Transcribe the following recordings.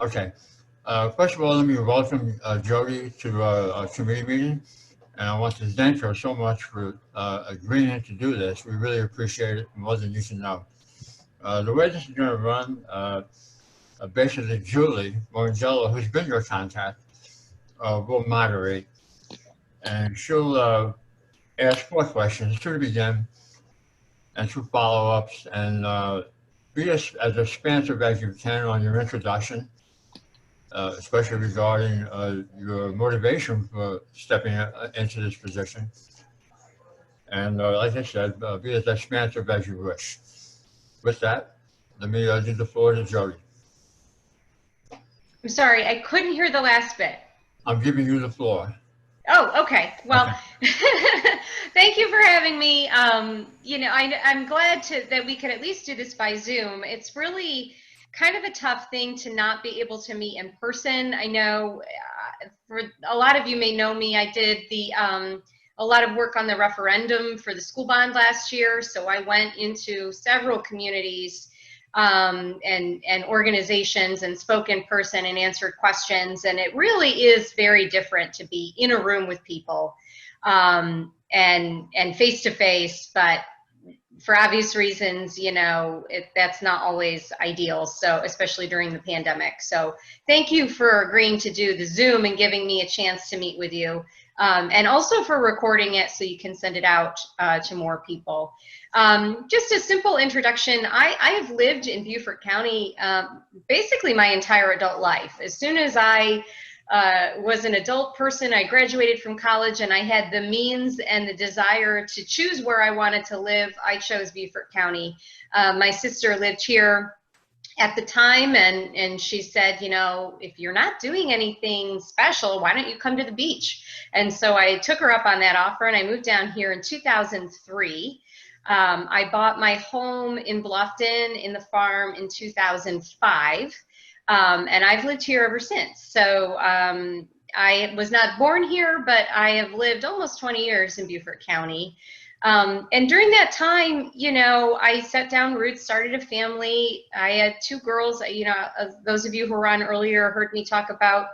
Okay. First of all, let me welcome Jodie to our committee meeting. And I want to thank her so much for agreeing to do this. We really appreciate it more than you can know. The way this is going to run, basically Julie Morangello, who's been your contact, will moderate. And she'll ask 4 questions, 2 to begin and 2 follow-ups. And be as expansive as you can on your introduction, especially regarding your motivation for stepping into this position. And like I said, be as expansive as you wish. With that, let me give the floor to Jody. I'm sorry, I couldn't hear the last bit. I'm giving you the floor. Oh, okay. Well, Okay. thank you for having me. I'm glad that we could at least do this by Zoom. It's really kind of a tough thing to not be able to meet in person. I know for a lot of you may know me, I did a lot of work on the referendum for the school bond last year. So I went into several communities and organizations and spoke in person and answered questions. And it really is very different to be in a room with people and face to face, but for obvious reasons, that's not always ideal. So especially during the pandemic. So thank you for agreeing to do the Zoom and giving me a chance to meet with you. And also for recording it so you can send it out to more people. Just a simple introduction. I have lived in Beaufort County basically my entire adult life. As soon as I was an adult person, I graduated from college and I had the means and the desire to choose where I wanted to live. I chose Beaufort County. My sister lived here at the time, and she said, if you're not doing anything special, why don't you come to the beach? And so I took her up on that offer and I moved down here in 2003. I bought my home in Bluffton in the farm in 2005, and I've lived here ever since. So I was not born here, but I have lived almost 20 years in Beaufort County. And during that time, I set down roots, started a family. I had 2 girls. Those of you who were on earlier heard me talk about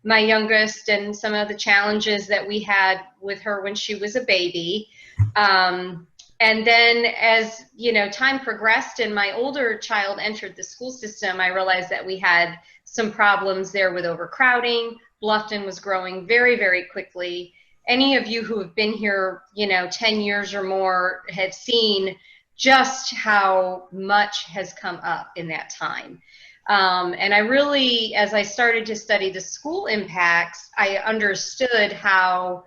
my youngest and some of the challenges that we had with her when she was a baby. And then as, time progressed and my older child entered the school system, I realized that we had some problems there with overcrowding. Bluffton was growing very, very quickly. Any of you who have been here, 10 years or more have seen just how much has come up in that time. And I really, as I started to study the school impacts, I understood how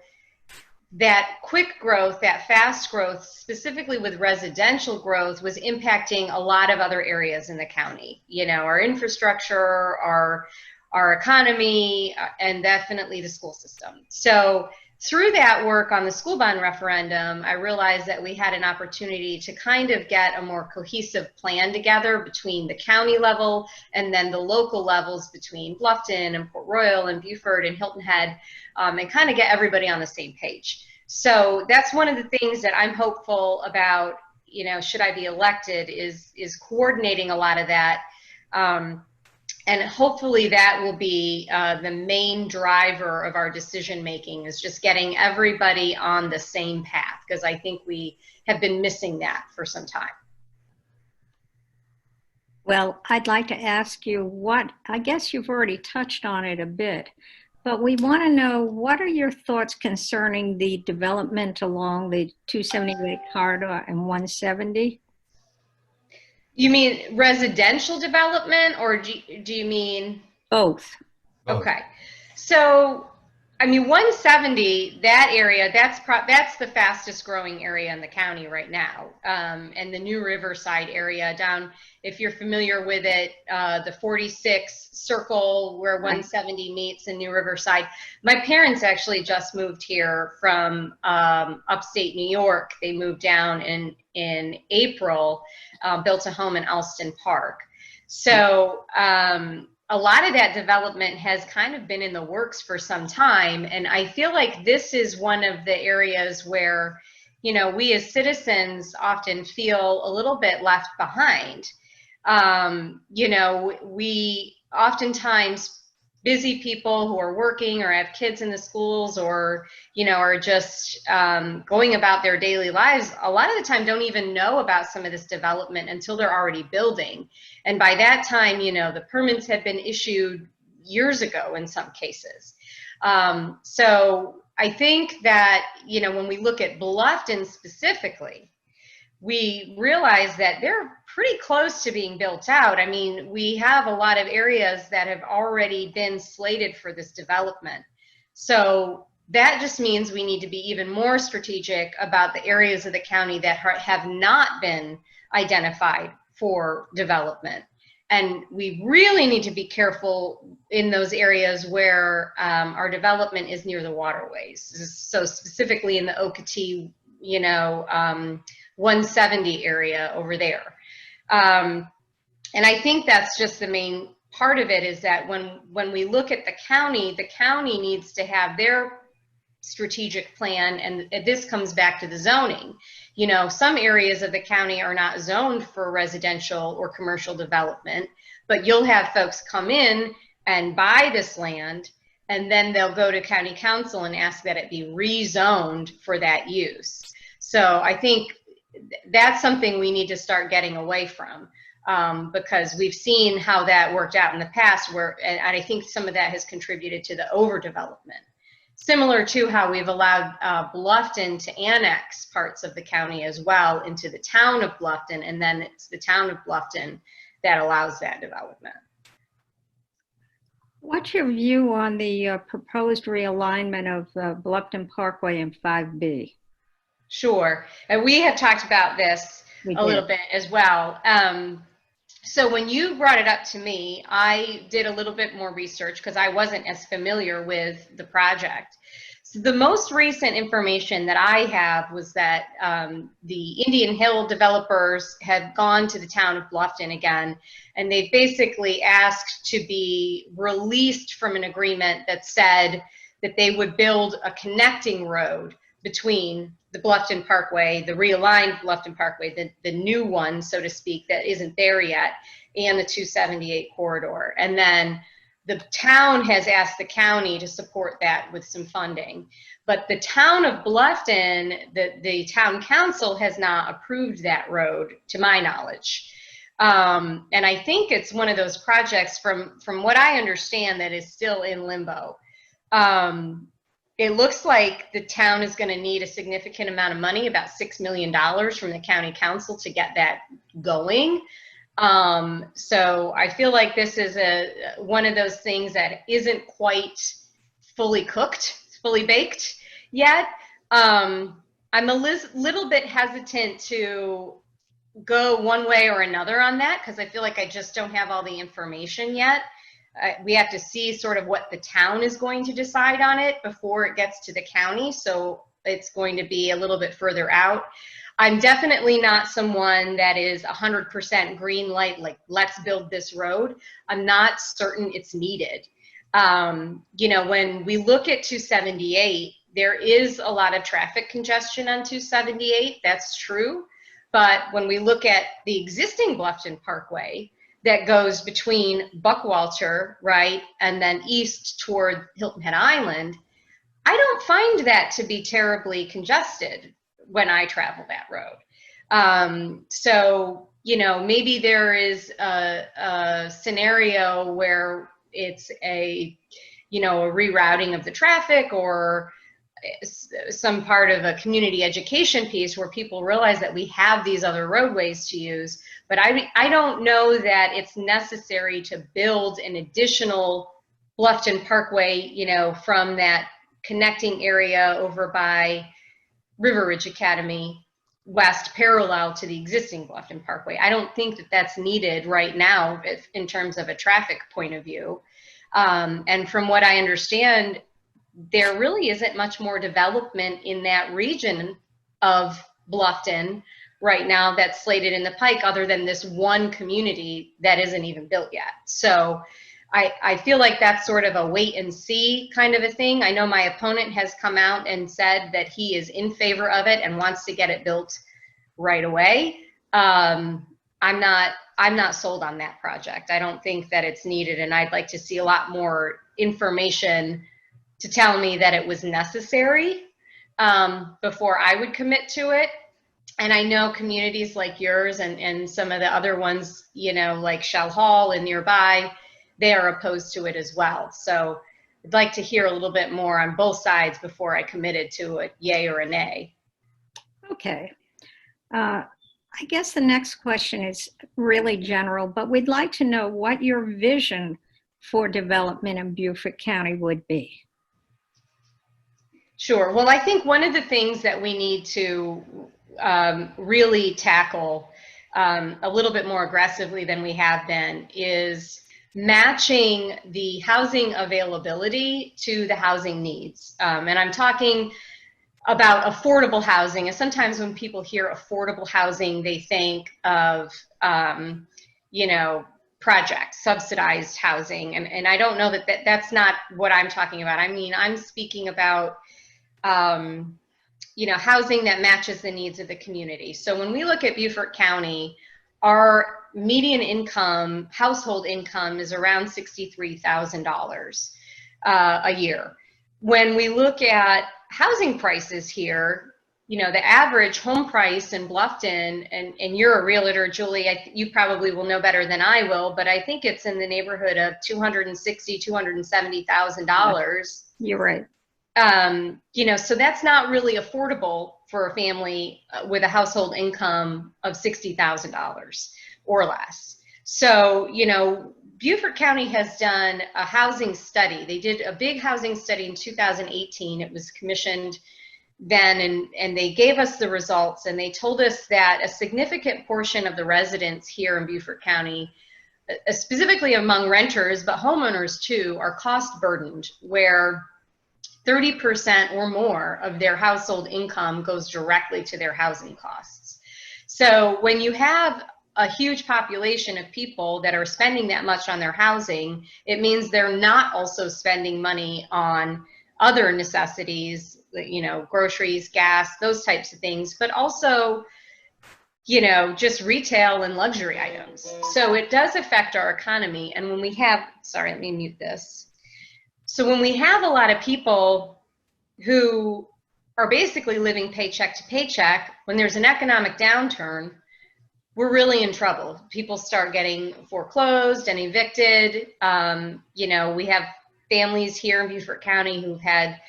that quick growth, that fast growth, specifically with residential growth, was impacting a lot of other areas in the county. Our infrastructure, our economy, and definitely the school system. So through that work on the school bond referendum, I realized that we had an opportunity to kind of get a more cohesive plan together between the county level and then the local levels between Bluffton and Port Royal and Beaufort and Hilton Head, and kind of get everybody on the same page. So that's one of the things that I'm hopeful about, should I be elected, is coordinating a lot of that. And hopefully that will be the main driver of our decision making, is just getting everybody on the same path, because I think we have been missing that for some time. Well, I'd like to ask you I guess you've already touched on it a bit, but we want to know, what are your thoughts concerning the development along the 278 corridor and 170? You mean residential development, or do you mean? Both. Okay. So, 170, that area, that's the fastest growing area in the county right now. And the New Riverside area down, if you're familiar with it, the 46 circle where 170 meets in New Riverside. My parents actually just moved here from upstate New York. They moved down in April, built a home in Alston Park. So a lot of that development has kind of been in the works for some time. And I feel like this is one of the areas where, we as citizens often feel a little bit left behind. oftentimes busy people who are working or have kids in the schools, or are just going about their daily lives, a lot of the time don't even know about some of this development until they're already building. And by that time, the permits had been issued years ago in some cases. So I think that, when we look at Bluffton specifically, we realize that they're pretty close to being built out. I mean, we have a lot of areas that have already been slated for this development. So that just means we need to be even more strategic about the areas of the county that have not been identified for development. And we really need to be careful in those areas where our development is near the waterways. So specifically in the Okatee, 170 area over there. And I think that's just the main part of it, is that when we look at the county needs to have their strategic plan, and this comes back to the zoning. Some areas of the county are not zoned for residential or commercial development, but you'll have folks come in and buy this land, and then they'll go to county council and ask that it be rezoned for that use. So I think that's something we need to start getting away from, because we've seen how that worked out in the past, and I think some of that has contributed to the overdevelopment. Similar to how we've allowed Bluffton to annex parts of the county as well into the town of Bluffton, and then it's the town of Bluffton that allows that development. What's your view on the proposed realignment of Bluffton Parkway and 5B? Sure, and we have talked about this a little bit as well. So when you brought it up to me, I did a little bit more research because I wasn't as familiar with the project. So the most recent information that I have was that the Indian Hill developers have gone to the town of Bluffton again, and they basically asked to be released from an agreement that said that they would build a connecting road between the Bluffton Parkway, the realigned Bluffton Parkway, the new one, so to speak, that isn't there yet, and the 278 corridor. And then the town has asked the county to support that with some funding. But the town of Bluffton, the town council has not approved that road, to my knowledge. And I think it's one of those projects, from what I understand, that is still in limbo. It looks like the town is going to need a significant amount of money, about $6 million from the county council, to get that going. So I feel like this is one of those things that isn't quite fully cooked, fully baked yet. I'm a little bit hesitant to go one way or another on that, because I feel like I just don't have all the information yet. We have to see sort of what the town is going to decide on it before it gets to the county. So it's going to be a little bit further out. I'm definitely not someone that is 100% green light, like, let's build this road. I'm not certain it's needed. When we look at 278, there is a lot of traffic congestion on 278. That's true. But when we look at the existing Bluffton Parkway, that goes between Buckwalter, right, and then east toward Hilton Head Island, I don't find that to be terribly congested when I travel that road. So, maybe there is a scenario where it's a rerouting of the traffic, or some part of a community education piece where people realize that we have these other roadways to use. But I don't know that it's necessary to build an additional Bluffton Parkway, from that connecting area over by River Ridge Academy west, parallel to the existing Bluffton Parkway. I don't think that that's needed right now in terms of a traffic point of view. And from what I understand, there really isn't much more development in that region of Bluffton right now that's slated in the pike, other than this one community that isn't even built yet. So I feel like that's sort of a wait and see kind of a thing. I know my opponent has come out and said that he is in favor of it and wants to get it built right away. I'm not sold on that project. I don't think that it's needed, and I'd like to see a lot more information to tell me that it was necessary before I would commit to it. And I know communities like yours and some of the other ones, you know, like Shell Hall and nearby, they are opposed to it as well. So I'd like to hear a little bit more on both sides before I committed to a yay or a nay. Okay. I guess the next question is really general, but we'd like to know what your vision for development in Beaufort County would be. Sure. Well, I think one of the things that we need to really tackle a little bit more aggressively than we have been is matching the housing availability to the housing needs. And I'm talking about affordable housing. And sometimes when people hear affordable housing, they think of, you know, projects, subsidized housing. And I don't know that, that's not what I'm talking about. I mean, I'm speaking about, you know, housing that matches the needs of the community. So when we look at Beaufort County, our median income, household income is around $63,000 a year. When we look at housing prices here, you know, the average home price in Bluffton, and you're a realtor, Julie, you probably will know better than I will, but I think it's in the neighborhood of $260,000, $270,000. You're right. You know, so that's not really affordable for a family with a household income of $60,000 or less. So, you know, Beaufort County has done a housing study. They did a big housing study in 2018. It was commissioned then, and they gave us the results, and they told us that a significant portion of the residents here in Beaufort County, specifically among renters, but homeowners too, are cost burdened, where 30% or more of their household income goes directly to their housing costs. So when you have a huge population of people that are spending that much on their housing, it means they're not also spending money on other necessities, you know, groceries, gas, those types of things, but also, you know, just retail and luxury items. So it does affect our economy. And when we have, sorry, let me mute this. So when we have a lot of people who are basically living paycheck to paycheck, when there's an economic downturn, we're really in trouble. People start getting foreclosed and evicted. You know, we have families here in Beaufort County who've had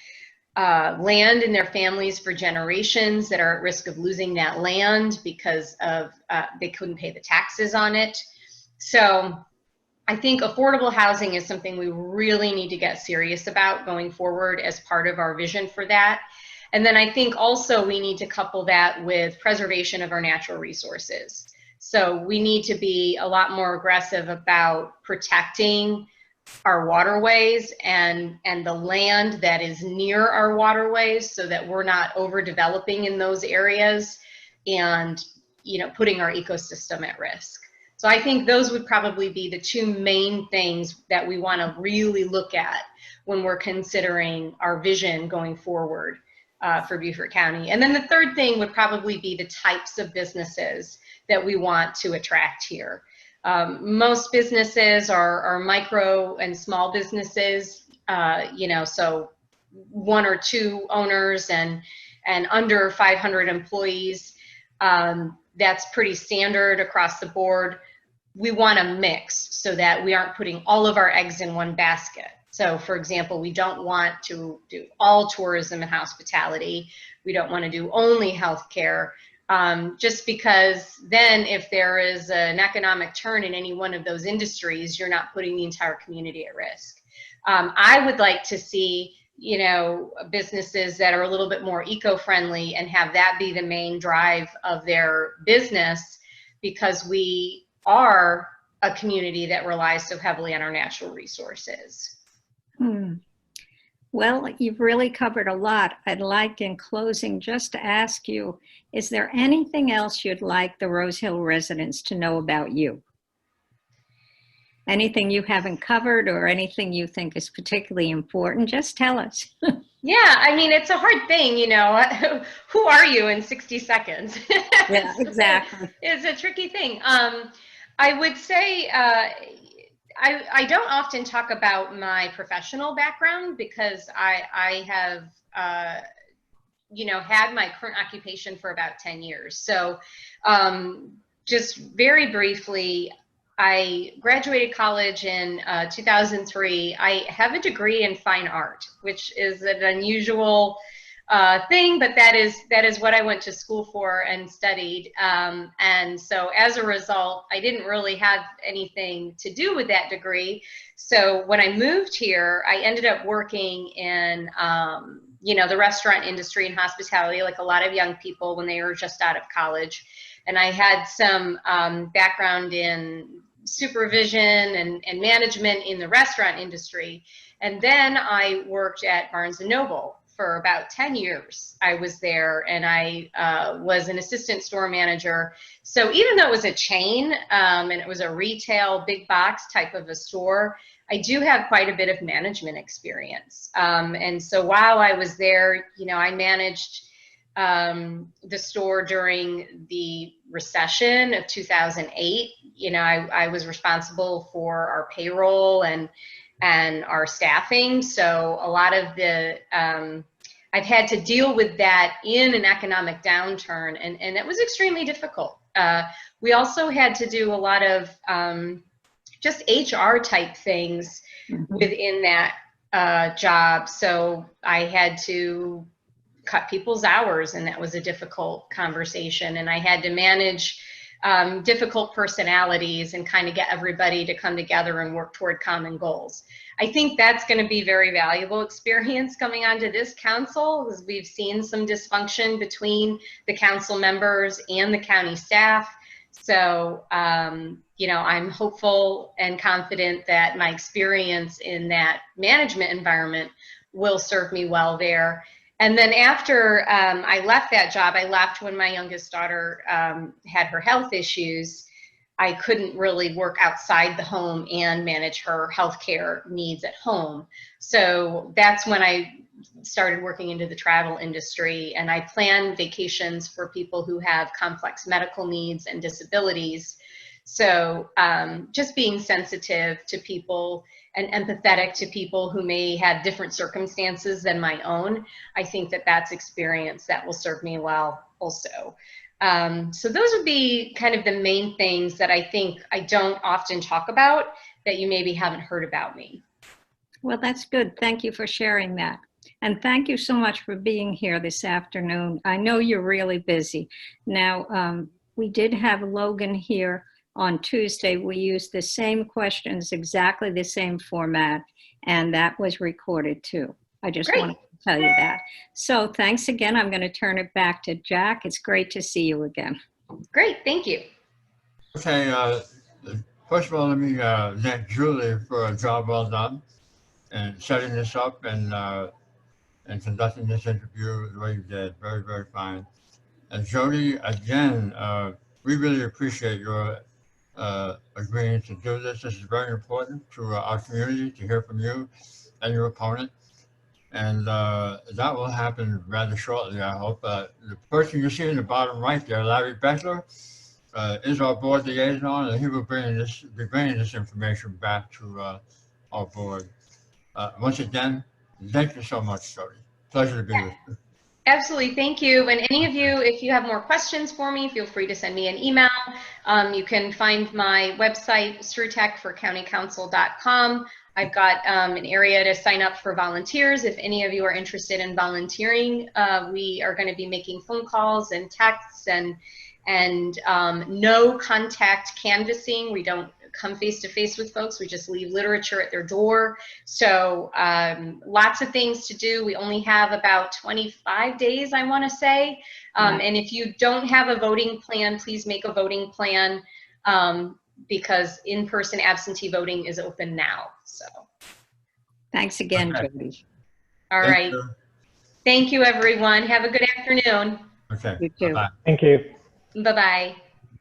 land in their families for generations that are at risk of losing that land because of they couldn't pay the taxes on it. So I think affordable housing is something we really need to get serious about going forward as part of our vision for that. And then I think also we need to couple that with preservation of our natural resources. So we need to be a lot more aggressive about protecting our waterways and the land that is near our waterways, so that we're not overdeveloping in those areas and, you know, putting our ecosystem at risk. So I think those would probably be the two main things that we want to really look at when we're considering our vision going forward for Beaufort County. And then the third thing would probably be the types of businesses that we want to attract here. Most businesses are micro and small businesses, you know, so 1 or 2 owners and under 500 employees. That's pretty standard across the board. We want to mix so that we aren't putting all of our eggs in one basket. So for example, we don't want to do all tourism and hospitality. We don't want to do only healthcare. Just because then if there is an economic turn in any one of those industries, you're not putting the entire community at risk. I would like to see, you know, businesses that are a little bit more eco-friendly and have that be the main drive of their business, because we are a community that relies so heavily on our natural resources. Well, you've really covered a lot. I'd like in closing just to ask you, is there anything else you'd like the Rose Hill residents to know about you? Anything you haven't covered or anything you think is particularly important? Just tell us. Yeah, I mean, it's a hard thing, you know. Who are you in 60 seconds? Yeah, exactly. It's a tricky thing. I would say I don't often talk about my professional background because I have you know, had my current occupation for about 10 years. So just very briefly, I graduated college in 2003. I have a degree in fine art, which is an unusual thing, but that is what I went to school for and studied. And so as a result, I didn't really have anything to do with that degree. So when I moved here, I ended up working in you know, the restaurant industry and hospitality, like a lot of young people when they were just out of college. And I had some background in supervision and management in the restaurant industry. And then I worked at Barnes & Noble for about 10 years. I was there, and I was an assistant store manager. So even though it was a chain and it was a retail big box type of a store, I do have quite a bit of management experience. And so while I was there, you know, I managed the store during the recession of 2008. You know, I was responsible for our payroll and our staffing. So a lot of the, I've had to deal with that in an economic downturn, and it was extremely difficult. We also had to do a lot of just HR type things within that job. So I had to cut people's hours, and that was a difficult conversation. And I had to manage difficult personalities and kind of get everybody to come together and work toward common goals. I think that's going to be very valuable experience coming onto this council, because we've seen some dysfunction between the council members and the county staff. So, you know, I'm hopeful and confident that my experience in that management environment will serve me well there. And then after I left that job, I left when my youngest daughter had her health issues. I couldn't really work outside the home and manage her healthcare needs at home. So that's when I started working into the travel industry, and I plan vacations for people who have complex medical needs and disabilities. So just being sensitive to people and empathetic to people who may have different circumstances than my own, I think that that's experience that will serve me well also. So those would be kind of the main things that I think I don't often talk about that you maybe haven't heard about me. Well, that's good. Thank you for sharing that. And thank you so much for being here this afternoon. I know you're really busy. Now, we did have Logan here on Tuesday. We used the same questions, exactly the same format, and that was recorded too. I just wanted to tell you that. So thanks again. I'm going to turn it back to Jack. It's great to see you again. Great, thank you. Okay, first of all, let me thank Julie for a job well done and setting this up and conducting this interview the way you did. Very, very fine. And Jodie, again, we really appreciate your agreeing to do this. This is very important to our community to hear from you and your opponent. And that will happen rather shortly, I hope. The person you see in the bottom right there, Larry Beckler, is our board liaison, and he will be bringing this information back to our board. Once again, thank you so much, Jodie. Pleasure to be with you. Absolutely, thank you. And any of you, if you have more questions for me, feel free to send me an email. You can find my website, Srutek for countycouncil.com. I've got an area to sign up for volunteers. If any of you are interested in volunteering, we are going to be making phone calls and texts and no contact canvassing. We don't come face to face with folks. We just leave literature at their door. So lots of things to do. We only have about 25 days, I want to say. And if you don't have a voting plan, please make a voting plan because in-person absentee voting is open now. So thanks again, Okay. Jodie. All right. Thank you, everyone. Have a good afternoon. Okay. You too. Bye-bye. Thank you. Bye-bye.